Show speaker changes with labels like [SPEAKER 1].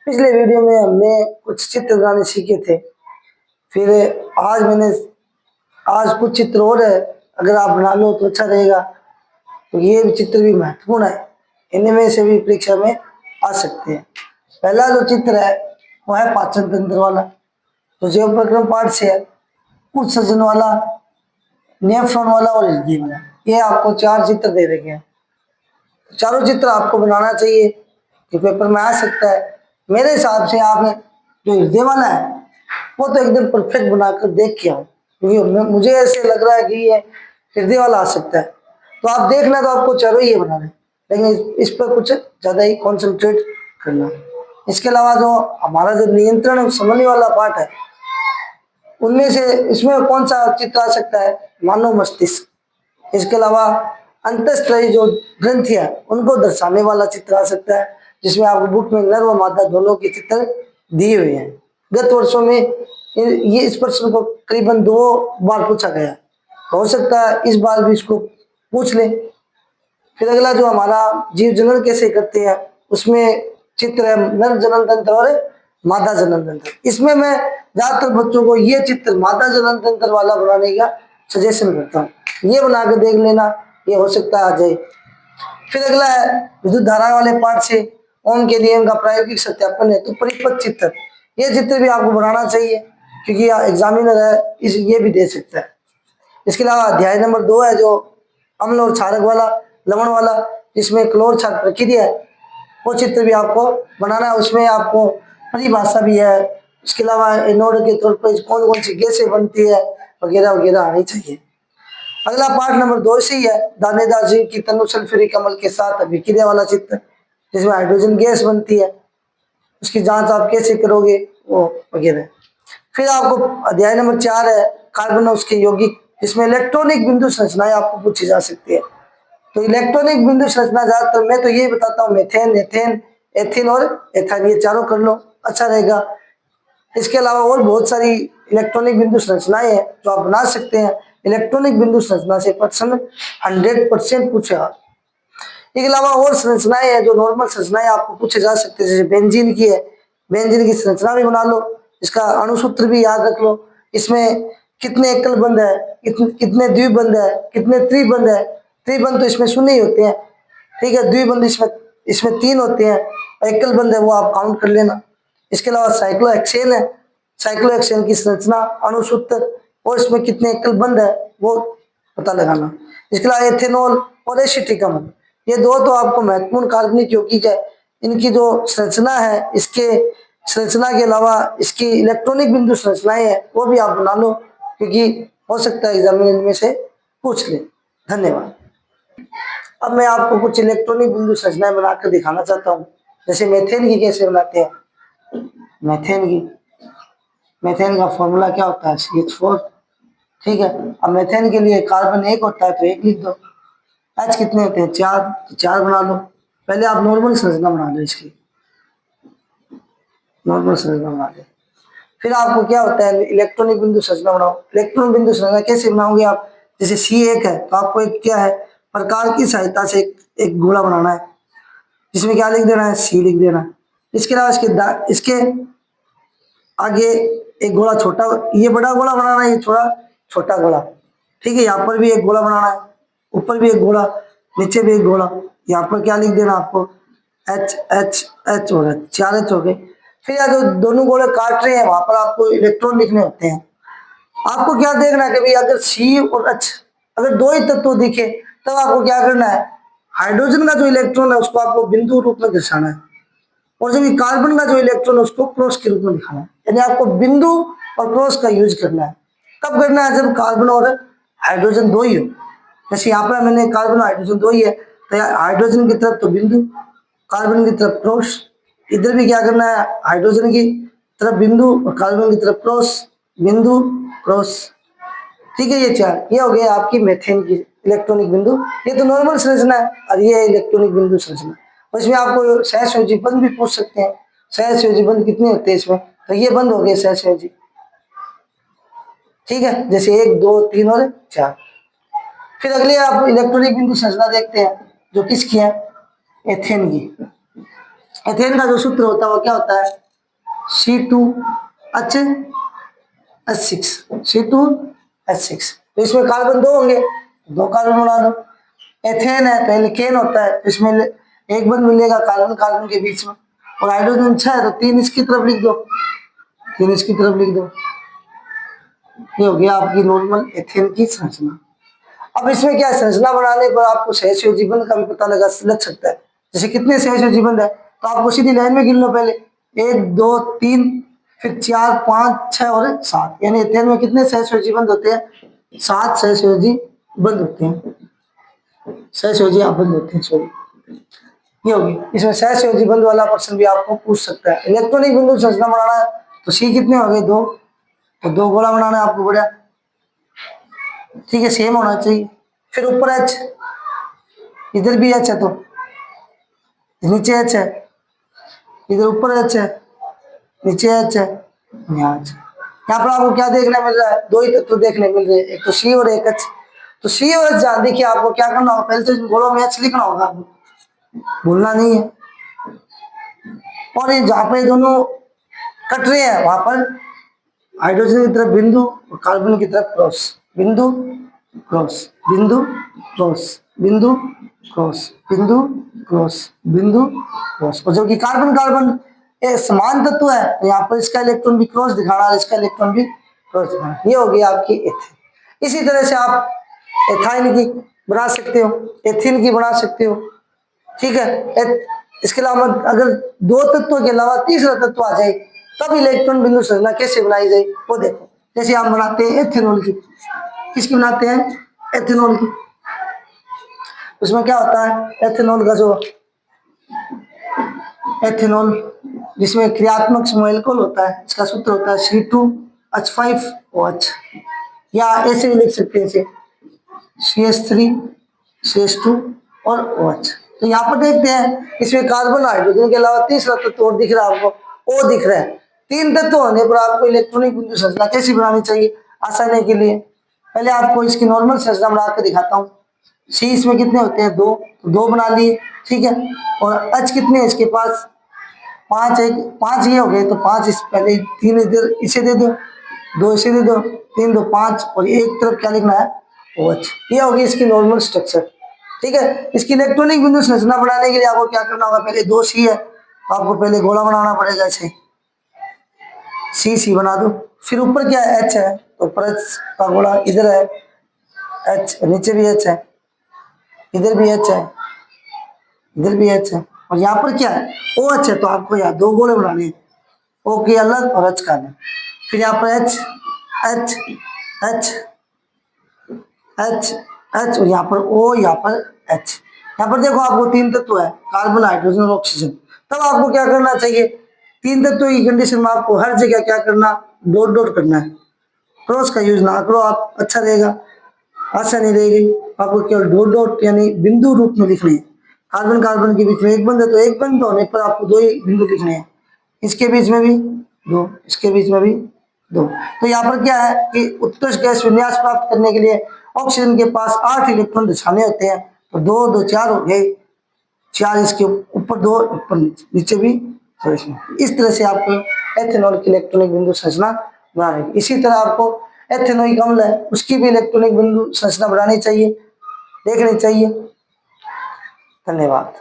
[SPEAKER 1] पिछले वीडियो में हमने कुछ चित्र बनाने सीखे थे। फिर आज कुछ चित्र और है, अगर आप बना लो तो अच्छा रहेगा। तो ये चित्र भी महत्वपूर्ण है, इनमें से भी परीक्षा में आ सकते हैं। पहला जो चित्र है वो है पाचन तंत्र वाला, तो जीव प्रक्रम पाठ से है। उत्सर्जन वाला, नेफ्रॉन वाला और हृदय वाला, ये आपको 4 चित्र दे रखे हैं। चारों चित्र आपको बनाना चाहिए कि पेपर में आ सकता है। मेरे हिसाब से आपने जो हृदय वाला है वो तो एकदम परफेक्ट बनाकर देख के आओ, क्योंकि मुझे ऐसे लग रहा है कि ये हृदय वाला आ सकता है। तो आप देखना तो आपको चारों ही बना दें, लेकिन इस पर कुछ ज्यादा ही कॉन्सेंट्रेट करना। इसके अलावा जो हमारा जो नियंत्रण और समन्वय वाला पार्ट है, उनमें से इसमें कौन सा चित्र आ सकता है? मानव मस्तिष्क। इसके अलावा अंतःस्त्रायी जो ग्रंथि है उनको दर्शाने वाला चित्र आ सकता है, जिसमें आपको बुक में नर व मादा दोनों के चित्र दिए हुए हैं। गत वर्षों में ये इस प्रश्न को करीबन 2 बार पूछा गया, हो सकता है इस बार भी इसको पूछ ले। फिर अगला जो हमारा जीव जनन कैसे करते हैं, उसमें चित्र है नर जनन तंत्र और मादा जनन तंत्र। इसमें मैं ज्यादातर बच्चों को ये चित्र मादा जनन तंत्र वाला बनाने का सजेशन करता हूँ। ये बना के देख लेना, ये हो सकता है आ जाए। फिर अगला है विद्युत धारा वाले पार्ट से ओम के नियम का प्रायोगिक सत्यापन है, तो परिपथ चित्र, ये चित्र भी आपको बनाना चाहिए, क्योंकि एग्जामिनर है इस ये भी दे सकता है। इसके अलावा अध्याय नंबर 2 है जो अम्ल और क्षारक वाला, लवण वाला, जिसमें क्लोर क्षार प्रक्रिया है, वो चित्र भी आपको बनाना है। उसमें आपको परिभाषा भी है, इसके अलावा एनोड के तौर पर कौन कौन सी गैसें बनती है वगैरह वगैरह आनी चाहिए। अगला पार्ट नंबर 2 से ही है दानेदार जीव की तनु सल्फ्यूरिक अम्ल के साथ अभिक्रिया वाला चित्र, जिसमें हाइड्रोजन गैस बनती है, उसकी जांच आप कैसे करोगे वो वगैरह। फिर आपको अध्याय नंबर 4 है कार्बन और उसके यौगिक, जिसमें इलेक्ट्रॉनिक बिंदु संरचनाएं आपको पूछी जा सकती है। तो इलेक्ट्रॉनिक बिंदु संरचना ज्यादातर मैं तो ये बताता हूँ, मेथेन, एथेन, एथिन और एथाइन, ये चारों कर लो, अच्छा रहेगा। इसके अलावा और बहुत सारी इलेक्ट्रॉनिक बिंदु संरचनाएं हैं जो आप बना सकते हैं। इलेक्ट्रॉनिक बिंदु संरचना से प्रश्न 100% पूछेगा। इसके अलावा और संरचनाएं हैं जो नॉर्मल संरचनाएं आपको पूछे जा सकते हैं, जैसे बेंजीन की है, बेंजीन की संरचना भी बना लो, इसका अणुसूत्र भी याद रख लो। इसमें कितने एकल बंध है, कितने द्विबंध है, कितने त्रिबंध है। त्रिबंध तो इसमें 0 ही होते हैं, ठीक है। द्विबंध इसमें 3 होते हैं, एकल बंध है वो आप काउंट कर लेना। इसके अलावा साइक्लोहेक्सेन है, साइक्लोहेक्सेन की संरचना, अणुसूत्र और इसमें कितने एकल बंध है वो पता लगाना। इसके अलावा एथेनॉल और एसिटिक अम्ल, ये 2 तो आपको महत्वपूर्ण कार्बनिक यौगिक है। इनकी जो संरचना है, इसके संरचना के अलावा इसकी इलेक्ट्रॉनिक बिंदु संरचनाएं है वो भी आप बना लो, क्योंकि हो सकता है एग्जाम में इनमें से पूछ ले। धन्यवाद। अब मैं आपको कुछ इलेक्ट्रॉनिक बिंदु संरचनाएं बनाकर दिखाना चाहता हूँ, जैसे मेथेन की कैसे बनाते हैं। मेथेन का फॉर्मूला क्या होता है? CH4, ठीक है। अब मेथेन के लिए कार्बन 1 होता है तो 1 लिख दो। H कितने होते हैं? 4, तो 4 बना लो। पहले आप नॉर्मल संरचना बना लो, इसकी नॉर्मल संरचना बना लो। फिर आपको क्या होता है, इलेक्ट्रॉनिक बिंदु संरचना बनाओ। इलेक्ट्रॉनिक बिंदु संरचना कैसे बनाओगे आप? जैसे C1 है तो आपको एक क्या है, प्रकार की सहायता से एक गोला बनाना है, जिसमें क्या लिख देना है? C लिख देना है। इसके अलावा इसके आगे एक गोला छोटा, ये बड़ा गोला बनाना है, ये थोड़ा छोटा गोला, ठीक है। यहाँ पर भी एक गोला बनाना है, ऊपर भी एक गोला, नीचे भी एक गोला। यहाँ पर क्या लिख देना आपको? H H H हो गया, 4 H हो गए। फिर यहाँ जो दोनों गोले काट रहे हैं वहां पर आपको इलेक्ट्रॉन लिखने होते हैं। आपको क्या देखना है कि भाई अगर C और H अगर 2 ही तत्व दिखे तब आपको क्या करना है, हाइड्रोजन का जो इलेक्ट्रॉन है उसको आपको बिंदु रूप में दर्शाना है, और जब कार्बन का जो इलेक्ट्रॉन है उसको क्रॉस के रूप में दिखाना है। यानी आपको बिंदु और क्रॉस का यूज करना है। कब करना है? जब कार्बन और हाइड्रोजन 2 ही हो। जैसे यहाँ पर मैंने कार्बन और हाइड्रोजन 2 ही है, तो हाइड्रोजन की तरफ तो बिंदु, कार्बन की तरफ क्रॉस। इधर भी क्या करना है, हाइड्रोजन की तरफ बिंदु और कार्बन की तरफ क्रॉस, बिंदु क्रॉस, ठीक है। ये 4, ये हो गया आपकी मेथेन की इलेक्ट्रॉनिक बिंदु। ये तो नॉर्मल संरचना है, और ये है इलेक्ट्रॉनिक बिंदु संरचना। इसमें आपको सहसंयोजी बंध भी पूछ सकते हैं। सहसंयोजी बंध कितने होते हैं इसमें? तो ये बंध हो गए सहसंयोजी, ठीक है, जैसे 1, 2, 3 और 4। फिर अगले आप इलेक्ट्रॉनिक बिंदु संरचना देखते हैं, जो किसकी है? एथेन की। एथेन का जो सूत्र होता है वो क्या होता है, C2H6, C2H6। तो इसमें कार्बन 2 होंगे, 2 कार्बन बना दो। एथेन है तो एल्केन होता है, तो इसमें एक बंद मिलेगा कार्बन कार्बन के बीच में, और हाइड्रोजन 6 है तो 3 इसकी तरफ लिख दो, 3 इसकी तरफ लिख दो। ये हो गया आपकी नॉर्मल एथेन की संरचना। अब इसमें क्या है, संरचना बनाने पर आपको सहसंयोजी बंध का भी पता लग सकता है। जैसे कितने सहसंयोजी बंध है, तो आपको सीधी लाइन में गिन लो पहले, 1 2 3 फिर 4 5 6 और 7, यानी एथेन में कितने सहसंयोजी बंध होते हैं, 7 सहसंयोजी बंध होते हैं, सहसंयोजी बंध होते हैं, सॉरी। ये होगी, इसमें सहसंयोजी बंध वाला प्रश्न भी आपको पूछ सकता है। इलेक्ट्रॉनिक बिंदु संरचना बनाना है तो सी कितने हो गए, 2, तो 2 गोला बनाना है आपको, बढ़िया, ठीक है, सेम होना चाहिए। फिर ऊपर एच, इधर भी एच है तो नीचे एच है, इधर ऊपर एच है, नीचे एच है, यहाँ पर आपको क्या देखने मिल रहा है, 2 ही तत्व देखने मिल रहे हैं, एक तो सी और एक एच। तो सी और एच जान देखिए आपको क्या करना होगा, पहले तो इन गोलों में एच लिखना होगा, आपको भूलना नहीं है। और ये जहाँ पे दोनों कट रहे हैं वहां पर हाइड्रोजन की तरफ बिंदु और कार्बन की तरफ क्रॉस, बिंदु क्रॉस, बिंदु क्रॉस, बिंदु क्रॉस, बिंदु क्रॉस, बिंदु क्रॉस। और जबकि कार्बन कार्बन ये समान तत्व है, तो यहाँ पर इसका इलेक्ट्रॉन भी क्रॉस दिखाना है, इसका इलेक्ट्रॉन भी क्रॉस दिखाना। ये हो गई आपकी एथेन। इसी तरह से आप एथाइन की बना सकते हो, एथिन की बना सकते हो, ठीक है। इसके अलावा अगर 2 तत्वों के अलावा तीसरा तत्व आ जाए तब इलेक्ट्रॉन बिंदु संरचना कैसे बनाई जाए वो देखो। जैसे हम बनाते हैं एथेनॉल की, किसकी बनाते हैं, एथेनॉल की। उसमें क्या होता है, एथेनॉल का जो एथेनॉल जिसमें क्रियात्मक समूह एल्कोहल होता है, इसका सूत्र होता है C2H5OH, या ऐसे भी लिख सकते हैं इसे CH3CH2 और OH। तो यहाँ पर देखते हैं इसमें कार्बन हाइड्रोजन के अलावा तीसरा तत्व और दिख रहा है आपको, O दिख रहा है। 3 तत्व होने पर आपको इलेक्ट्रॉनिक बिंदु संरचना कैसी बनानी चाहिए आसानी के लिए, पहले आपको इसकी नॉर्मल संरचना बना के दिखाता हूँ। सी इसमें कितने होते हैं, 2, तो 2 बना लिए, ठीक है। और H कितने हैं इसके पास, 5, 5 ये हो गए, तो 5 इस पहले 3 इधर इसे दे दो, 2 इसे दे दो, 3 2 5, और एक तरफ क्या लिखना है, OH। ये होगी इसकी नॉर्मल स्ट्रक्चर, ठीक है। इसकी इलेक्ट्रॉनिक बिंदु संरचना बनाने के लिए आपको क्या करना होगा, पहले 2 सी है तो आपको पहले गोला बनाना पड़ेगा, ऐसे सी बना दो। फिर ऊपर क्या है, H है, तो ऊपर H का गोला इधर है, H नीचे भी H है, इधर भी H है, इधर भी H है, और यहाँ पर क्या है, OH है। तो आपको यहाँ 2 गोले बनाने हैं, O के अलग और H का अलग। फिर यहाँ पर H H H H H और यहाँ पर O, यहाँ पर H। यहाँ पर देखो आपको 3 तत्व है, कार्बन हाइड्रोजन और ऑक्सीजन। तब आपको क्या करना चाहिए, 3 तत्वों की कंडीशन में आपको हर जगह क्या करना, डॉट डॉट करना है। क्रॉस का यूज ना करो आप, अच्छा रहेगा, आसानी रहेगी। आपको केवल डॉट डॉट यानी बिंदु रूप में लिखने हैं। कार्बन कार्बन के बीच में एक बंद है तो एक बंद होने पर आपको 2 ही बिंदु लिखने हैं, इसके बीच में भी 2, इसके बीच में भी 2। तो यहाँ पर क्या है कि उत्कृष्ट गैस विन्यास प्राप्त करने के लिए ऑक्सीजन के पास 8 इलेक्ट्रॉन दशाने होते हैं, तो 2 2 4 हो गए, 4 इसके ऊपर 2, ऊपर नीचे भी 2 इसमें। इस तरह से आपको एथेनॉल की इलेक्ट्रॉनिक बिंदु संरचना बनानी। इसी तरह आपको एथेनॉइक अम्ल है उसकी भी इलेक्ट्रॉनिक बिंदु संरचना बनानी चाहिए, देखनी चाहिए। धन्यवाद।